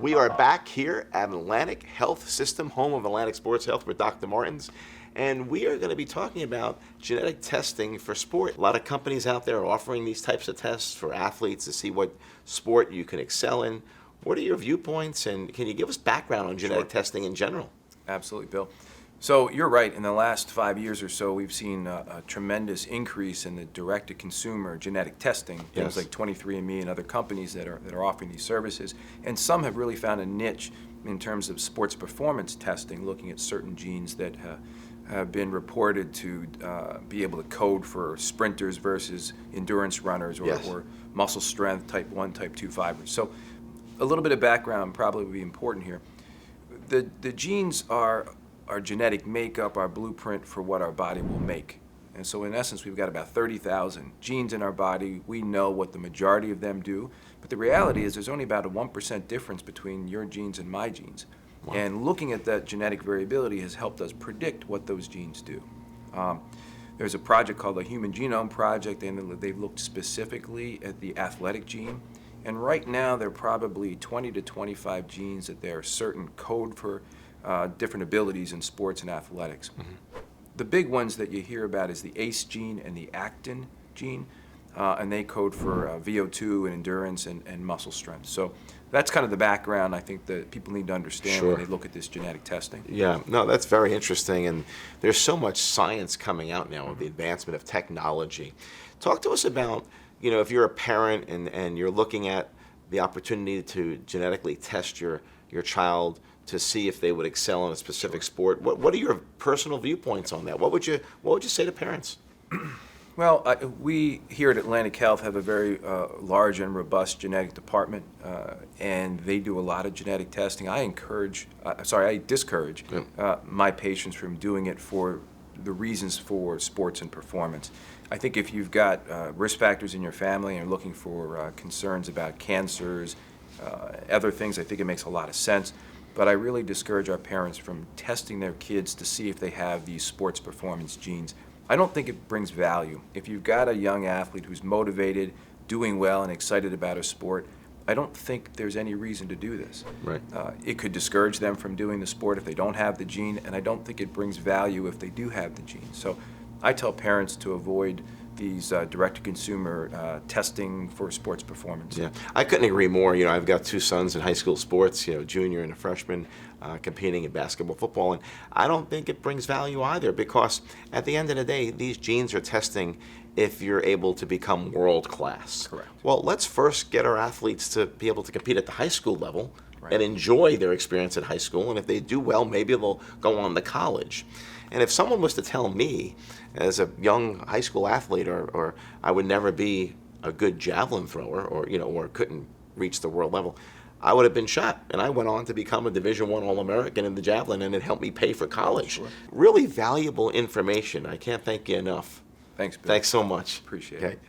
We are back here at Atlantic Health System, home of Atlantic Sports Health with Dr. Martins, and we are going to be talking about genetic testing for sport. A lot of companies out there are offering these types of tests for athletes to see what sport you can excel in. What are your viewpoints, and can you give us background on genetic testing in general? Absolutely, Bill. So you're right. In the last 5 years or so, we've seen a tremendous increase in the direct-to-consumer genetic testing. Things like 23andMe and other companies that are offering these services. And some have really found a niche in terms of sports performance testing, looking at certain genes that have been reported to be able to code for sprinters versus endurance runners or muscle strength, type 1, type 2 fibers. So a little bit of background probably would be important here. The genes are our genetic makeup, our blueprint for what our body will make. And so in essence, we've got about 30,000 genes in our body. We know what the majority of them do, but the reality is there's only about a 1% difference between your genes and my genes. Wow. And looking at that genetic variability has helped us predict what those genes do. There's a project called the Human Genome Project, and they've looked specifically at the athletic gene. And right now, there are probably 20 to 25 genes that they're certain code for different abilities in sports and athletics. Mm-hmm. The big ones that you hear about is the ACE gene and the actin gene, and they code for VO2 and endurance and muscle strength. So that's kind of the background I think that people need to understand when they look at this genetic testing. Yeah, no, that's very interesting, and there's so much science coming out now with the advancement of technology. Talk to us about, if you're a parent and you're looking at the opportunity to genetically test your child to see if they would excel in a specific sport. What are your personal viewpoints on that? What would you say to parents? Well, we here at Atlantic Health have a very large and robust genetic department, and they do a lot of genetic testing. I discourage my patients from doing it for the reasons for sports and performance. I think if you've got risk factors in your family and are looking for concerns about cancers, other things, I think it makes a lot of sense. But I really discourage our parents from testing their kids to see if they have these sports performance genes. I don't think it brings value. If you've got a young athlete who's motivated, doing well, and excited about a sport, I don't think there's any reason to do this. Right. It could discourage them from doing the sport if they don't have the gene, and I don't think it brings value if they do have the gene. So I tell parents to avoid these direct-to-consumer testing for sports performance. Yeah, I couldn't agree more. I've got two sons in high school sports, junior and a freshman, competing in basketball, football, and I don't think it brings value either, because at the end of the day, these genes are testing if you're able to become world class. Correct. Well, let's first get our athletes to be able to compete at the high school level and enjoy their experience at high school, and if they do well, maybe they'll go on to college. And if someone was to tell me as a young high school athlete or I would never be a good javelin thrower or couldn't reach the world level, I would have been shot. And I went on to become a Division I All-American in the javelin, and it helped me pay for college. Sure. Really valuable information. I can't thank you enough. Thanks, Bill. Thanks so much. Appreciate it.